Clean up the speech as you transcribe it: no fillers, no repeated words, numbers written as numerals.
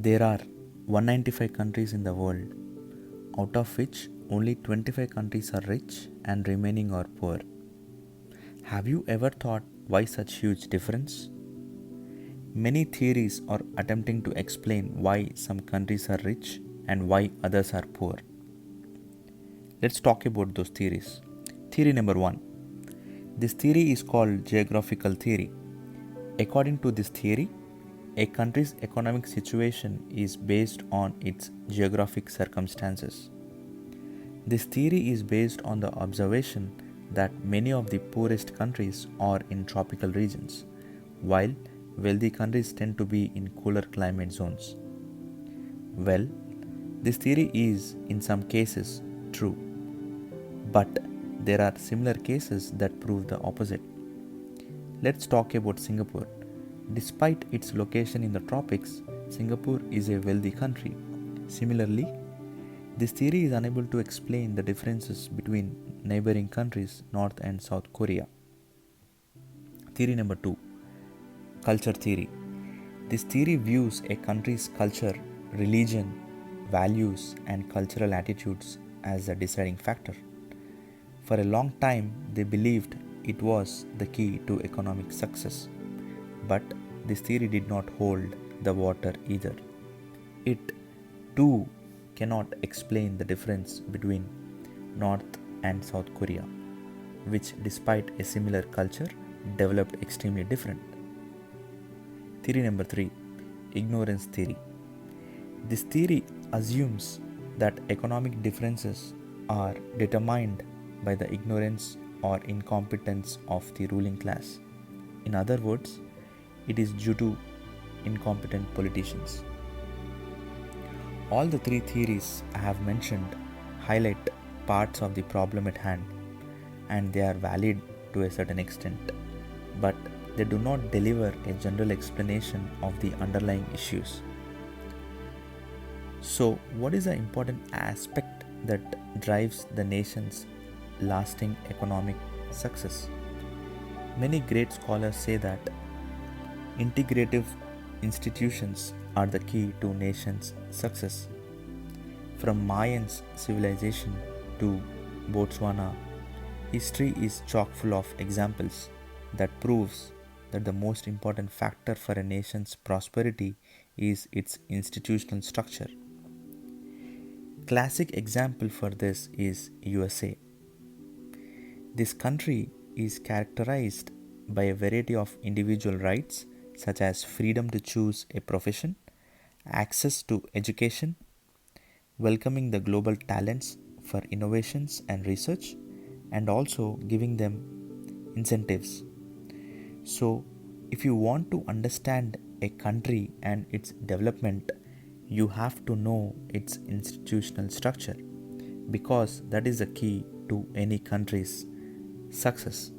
There are 195 countries in the world, out of which only 25 countries are rich and remaining are poor. Have you ever thought why such huge difference? Many theories are attempting to explain why some countries are rich and why others are poor. Let's talk about those theories. Theory number 1. This theory is called geographical theory. According to this theory, a country's economic situation is based on its geographic circumstances. This theory is based on the observation that many of the poorest countries are in tropical regions, while wealthy countries tend to be in cooler climate zones. Well, this theory is in some cases true, but there are similar cases that prove the opposite. Let's talk about Singapore. Despite its location in the tropics, Singapore is a wealthy country. Similarly, this theory is unable to explain the differences between neighboring countries North and South Korea. Theory number 2. Culture theory. This theory views a country's culture, religion, values, and cultural attitudes as a deciding factor. For a long time, they believed it was the key to economic success. But this theory did not hold the water either. It, too, cannot explain the difference between North and South Korea, which, despite a similar culture, developed extremely different. Theory number 3. Ignorance theory. This theory assumes that economic differences are determined by the ignorance or incompetence of the ruling class. In other words, it is due to incompetent politicians. All the three theories I have mentioned highlight parts of the problem at hand, and they are valid to a certain extent, but they do not deliver a general explanation of the underlying issues. So, what is the important aspect that drives the nation's lasting economic success? Many great scholars say that integrative institutions are the key to nation's success. From Mayan's civilization to Botswana, history is chock full of examples that proves that the most important factor for a nation's prosperity is its institutional structure. Classic example for this is USA. This country is characterized by a variety of individual rights such as freedom to choose a profession, access to education, welcoming the global talents for innovations and research, and also giving them incentives. So, if you want to understand a country and its development, you have to know its institutional structure because that is the key to any country's success.